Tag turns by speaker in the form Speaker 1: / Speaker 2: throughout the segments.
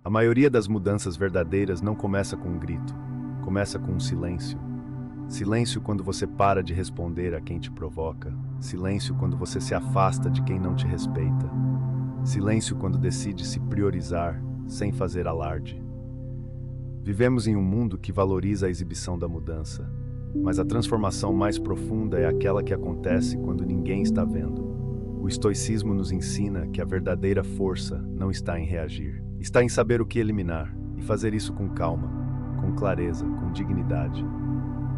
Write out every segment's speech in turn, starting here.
Speaker 1: A maioria das mudanças verdadeiras não começa com um grito, começa com um silêncio. Silêncio quando você para de responder a quem te provoca. Silêncio quando você se afasta de quem não te respeita. Silêncio quando decide se priorizar sem fazer alarde. Vivemos em um mundo que valoriza a exibição da mudança, mas a transformação mais profunda é aquela que acontece quando ninguém está vendo. O estoicismo nos ensina que a verdadeira força não está em reagir, está em saber o que eliminar e fazer isso com calma, com clareza, com dignidade.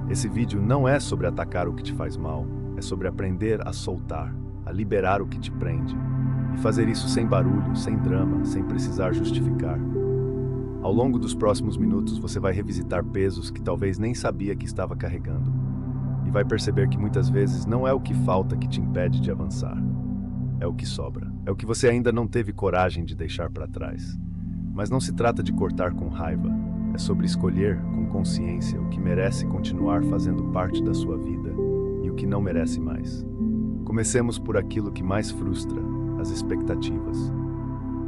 Speaker 1: Esse vídeo não é sobre atacar o que te faz mal, é sobre aprender a soltar, a liberar o que te prende, e fazer isso sem barulho, sem drama, sem precisar justificar. Ao longo dos próximos minutos você vai revisitar pesos que talvez nem sabia que estava carregando, e vai perceber que muitas vezes não é o que falta que te impede de avançar, é o que sobra, é o que você ainda não teve coragem de deixar para trás. Mas não se trata de cortar com raiva, é sobre escolher com consciência o que merece continuar fazendo parte da sua vida e o que não merece mais. Comecemos por aquilo que mais frustra, as expectativas.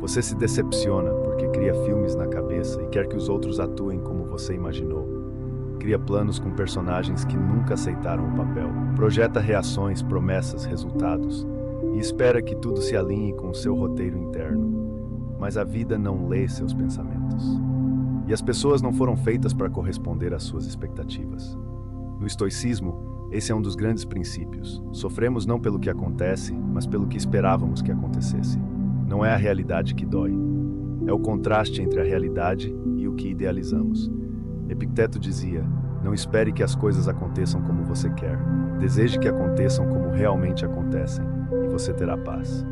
Speaker 1: Você se decepciona porque cria filmes na cabeça e quer que os outros atuem como você imaginou. Cria planos com personagens que nunca aceitaram o papel. Projeta reações, promessas, resultados e espera que tudo se alinhe com o seu roteiro interno. Mas a vida não lê seus pensamentos. E as pessoas não foram feitas para corresponder às suas expectativas. No estoicismo, esse é um dos grandes princípios. Sofremos não pelo que acontece, mas pelo que esperávamos que acontecesse. Não é a realidade que dói. É o contraste entre a realidade e o que idealizamos. Epicteto dizia: não espere que as coisas aconteçam como você quer. Deseje que aconteçam como realmente acontecem, e você terá paz.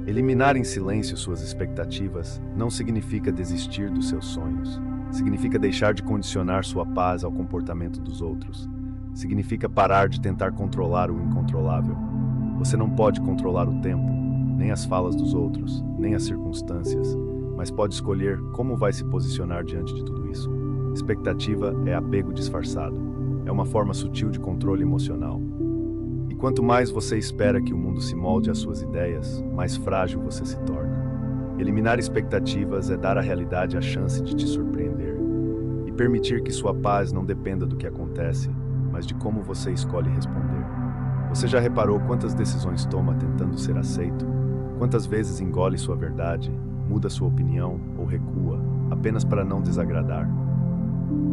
Speaker 1: Eliminar em silêncio suas expectativas não significa desistir dos seus sonhos. Significa deixar de condicionar sua paz ao comportamento dos outros. Significa parar de tentar controlar o incontrolável. Você não pode controlar o tempo, nem as falas dos outros, nem as circunstâncias, mas pode escolher como vai se posicionar diante de tudo isso. Expectativa é apego disfarçado. É uma forma sutil de controle emocional. E quanto mais você espera que o mundo se molde às suas ideias, mais frágil você se torna. Eliminar expectativas é dar à realidade a chance de te surpreender e permitir que sua paz não dependa do que acontece, mas de como você escolhe responder. Você já reparou quantas decisões toma tentando ser aceito? Quantas vezes engole sua verdade, muda sua opinião ou recua, apenas para não desagradar?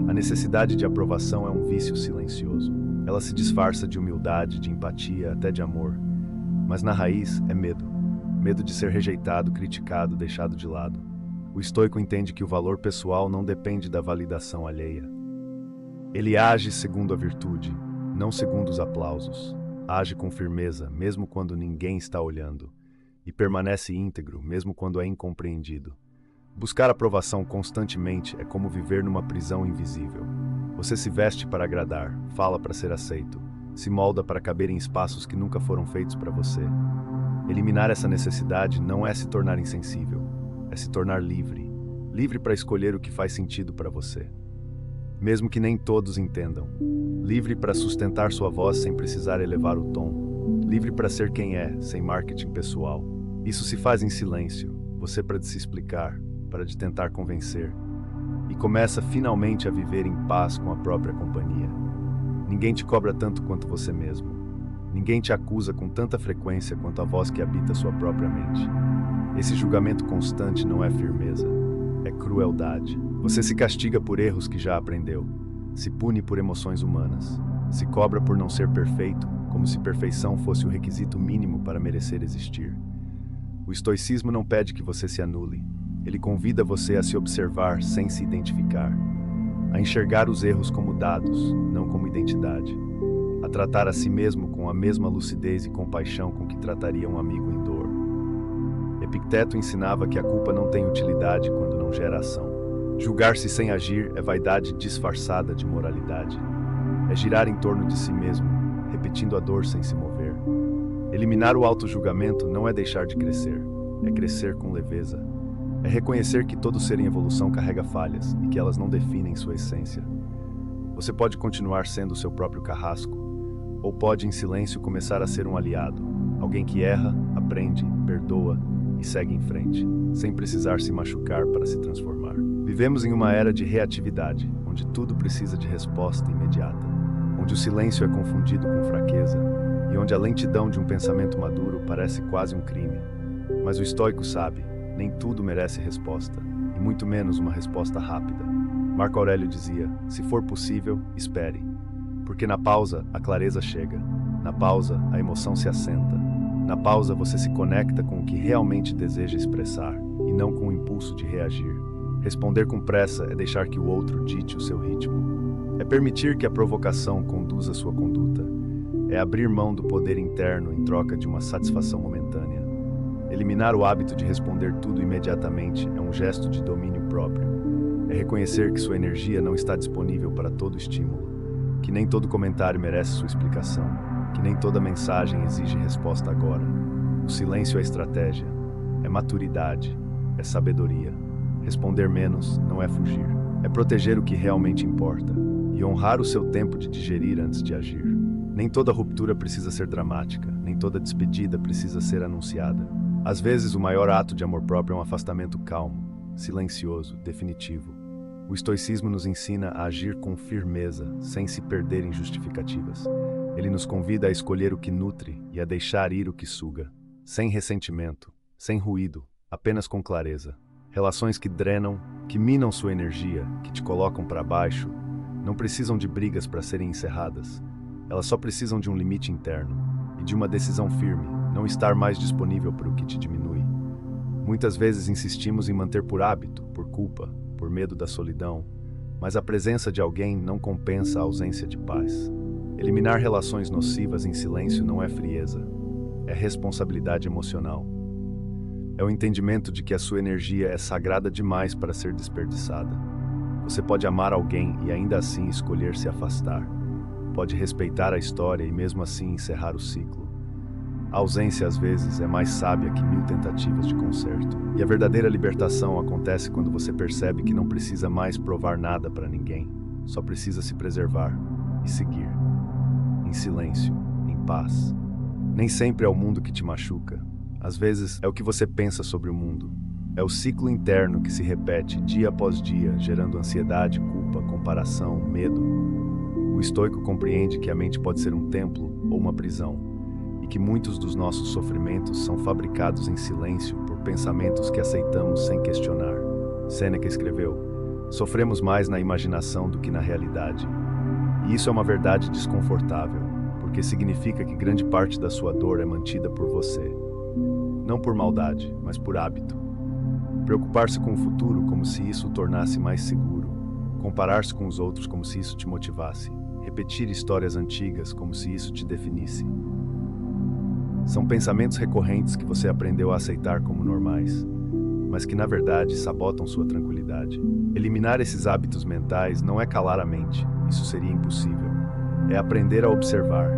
Speaker 1: A necessidade de aprovação é um vício silencioso. Ela se disfarça de humildade, de empatia, até de amor. Mas na raiz é medo. Medo de ser rejeitado, criticado, deixado de lado. O estoico entende que o valor pessoal não depende da validação alheia. Ele age segundo a virtude, não segundo os aplausos. Age com firmeza, mesmo quando ninguém está olhando. E permanece íntegro, mesmo quando é incompreendido. Buscar aprovação constantemente é como viver numa prisão invisível. Você se veste para agradar, fala para ser aceito, se molda para caber em espaços que nunca foram feitos para você. Eliminar essa necessidade não é se tornar insensível, é se tornar livre. Livre para escolher o que faz sentido para você. Mesmo que nem todos entendam. Livre para sustentar sua voz sem precisar elevar o tom. Livre para ser quem é, sem marketing pessoal. Isso se faz em silêncio, você para de se explicar, para de tentar convencer. E começa finalmente a viver em paz com a própria companhia. Ninguém te cobra tanto quanto você mesmo. Ninguém te acusa com tanta frequência quanto a voz que habita sua própria mente. Esse julgamento constante não é firmeza, é crueldade. Você se castiga por erros que já aprendeu, se pune por emoções humanas, se cobra por não ser perfeito, como se perfeição fosse o requisito mínimo para merecer existir. O estoicismo não pede que você se anule. Ele convida você a se observar sem se identificar, a enxergar os erros como dados, não como identidade, a tratar a si mesmo com a mesma lucidez e compaixão com que trataria um amigo em dor. Epicteto ensinava que a culpa não tem utilidade quando não gera ação. Julgar-se sem agir é vaidade disfarçada de moralidade. É girar em torno de si mesmo, repetindo a dor sem se mover. Eliminar o auto-julgamento não é deixar de crescer, é crescer com leveza. É reconhecer que todo ser em evolução carrega falhas e que elas não definem sua essência. Você pode continuar sendo o seu próprio carrasco, ou pode em silêncio começar a ser um aliado, alguém que erra, aprende, perdoa e segue em frente, sem precisar se machucar para se transformar. Vivemos em uma era de reatividade, onde tudo precisa de resposta imediata, onde o silêncio é confundido com fraqueza e onde a lentidão de um pensamento maduro parece quase um crime. Mas o estoico sabe, nem tudo merece resposta, e muito menos uma resposta rápida. Marco Aurélio dizia, se for possível, espere, porque na pausa a clareza chega, na pausa a emoção se assenta, na pausa você se conecta com o que realmente deseja expressar, e não com o impulso de reagir. Responder com pressa é deixar que o outro dite o seu ritmo. É permitir que a provocação conduza sua conduta. É abrir mão do poder interno em troca de uma satisfação momentânea. Eliminar o hábito de responder tudo imediatamente é um gesto de domínio próprio. É reconhecer que sua energia não está disponível para todo estímulo, que nem todo comentário merece sua explicação, que nem toda mensagem exige resposta agora. O silêncio é estratégia, é maturidade, é sabedoria. Responder menos não é fugir, é proteger o que realmente importa e honrar o seu tempo de digerir antes de agir. Nem toda ruptura precisa ser dramática, nem toda despedida precisa ser anunciada. Às vezes, o maior ato de amor próprio é um afastamento calmo, silencioso, definitivo. O estoicismo nos ensina a agir com firmeza, sem se perder em justificativas. Ele nos convida a escolher o que nutre e a deixar ir o que suga, sem ressentimento, sem ruído, apenas com clareza. Relações que drenam, que minam sua energia, que te colocam para baixo, não precisam de brigas para serem encerradas. Elas só precisam de um limite interno e de uma decisão firme, não estar mais disponível para o que te diminui. Muitas vezes insistimos em manter por hábito, por culpa, por medo da solidão, mas a presença de alguém não compensa a ausência de paz. Eliminar relações nocivas em silêncio não é frieza, é responsabilidade emocional. É o entendimento de que a sua energia é sagrada demais para ser desperdiçada. Você pode amar alguém e ainda assim escolher se afastar. Pode respeitar a história e mesmo assim encerrar o ciclo. A ausência, às vezes, é mais sábia que 1000 tentativas de conserto. E a verdadeira libertação acontece quando você percebe que não precisa mais provar nada para ninguém. Só precisa se preservar e seguir. Em silêncio, em paz. Nem sempre é o mundo que te machuca. Às vezes, é o que você pensa sobre o mundo. É o ciclo interno que se repete dia após dia, gerando ansiedade, culpa, comparação, medo. O estoico compreende que a mente pode ser um templo ou uma prisão. Que muitos dos nossos sofrimentos são fabricados em silêncio por pensamentos que aceitamos sem questionar. Sêneca escreveu: sofremos mais na imaginação do que na realidade. E isso é uma verdade desconfortável, porque significa que grande parte da sua dor é mantida por você. Não por maldade, mas por hábito. Preocupar-se com o futuro como se isso o tornasse mais seguro. Comparar-se com os outros como se isso te motivasse. Repetir histórias antigas como se isso te definisse. São pensamentos recorrentes que você aprendeu a aceitar como normais, mas que na verdade sabotam sua tranquilidade. Eliminar esses hábitos mentais não é calar a mente, isso seria impossível. É aprender a observar,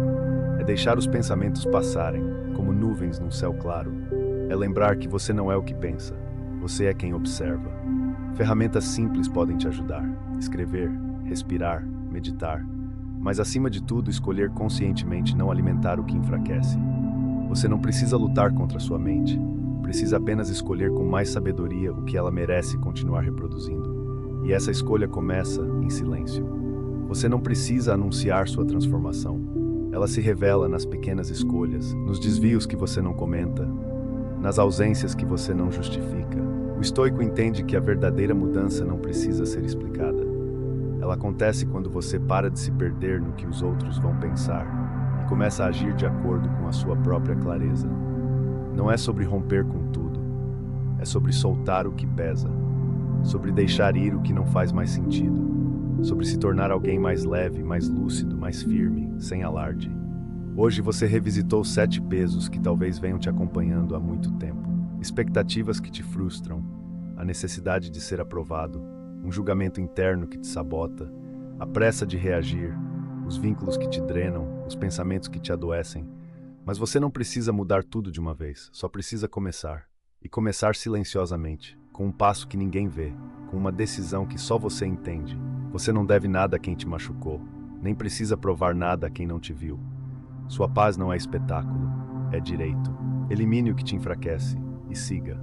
Speaker 1: é deixar os pensamentos passarem, como nuvens num céu claro. É lembrar que você não é o que pensa, você é quem observa. Ferramentas simples podem te ajudar: escrever, respirar, meditar, mas acima de tudo escolher conscientemente não alimentar o que enfraquece. Você não precisa lutar contra sua mente, precisa apenas escolher com mais sabedoria o que ela merece continuar reproduzindo. E essa escolha começa em silêncio. Você não precisa anunciar sua transformação. Ela se revela nas pequenas escolhas, nos desvios que você não comenta, nas ausências que você não justifica. O estoico entende que a verdadeira mudança não precisa ser explicada. Ela acontece quando você para de se perder no que os outros vão pensar e começa a agir de acordo com a sua própria clareza. Não é sobre romper com tudo, é sobre soltar o que pesa, sobre deixar ir o que não faz mais sentido, sobre se tornar alguém mais leve, mais lúcido, mais firme, sem alarde. Hoje você revisitou 7 pesos que talvez venham te acompanhando há muito tempo. Expectativas que te frustram, a necessidade de ser aprovado, um julgamento interno que te sabota, a pressa de reagir, os vínculos que te drenam, os pensamentos que te adoecem. Mas você não precisa mudar tudo de uma vez, só precisa começar. E começar silenciosamente, com um passo que ninguém vê, com uma decisão que só você entende. Você não deve nada a quem te machucou, nem precisa provar nada a quem não te viu. Sua paz não é espetáculo, é direito. Elimine o que te enfraquece e siga.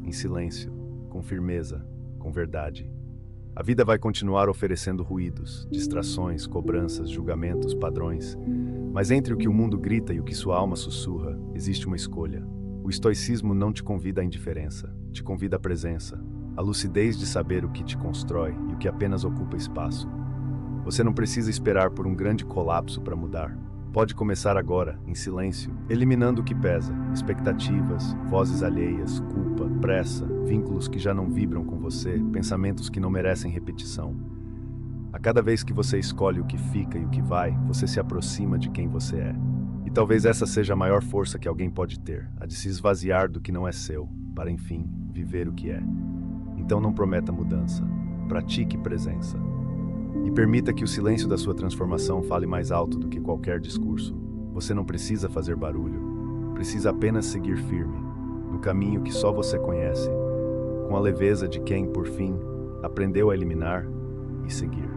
Speaker 1: Em silêncio, com firmeza, com verdade. A vida vai continuar oferecendo ruídos, distrações, cobranças, julgamentos, padrões. Mas entre o que o mundo grita e o que sua alma sussurra, existe uma escolha. O estoicismo não te convida à indiferença, te convida à presença, à lucidez de saber o que te constrói e o que apenas ocupa espaço. Você não precisa esperar por um grande colapso para mudar. Pode começar agora, em silêncio, eliminando o que pesa, expectativas, vozes alheias, culpa, pressa, vínculos que já não vibram com você, pensamentos que não merecem repetição. A cada vez que você escolhe o que fica e o que vai, você se aproxima de quem você é. E talvez essa seja a maior força que alguém pode ter, a de se esvaziar do que não é seu, para enfim, viver o que é. Então não prometa mudança, pratique presença. E permita que o silêncio da sua transformação fale mais alto do que qualquer discurso. Você não precisa fazer barulho, precisa apenas seguir firme, no caminho que só você conhece, com a leveza de quem, por fim, aprendeu a eliminar e seguir.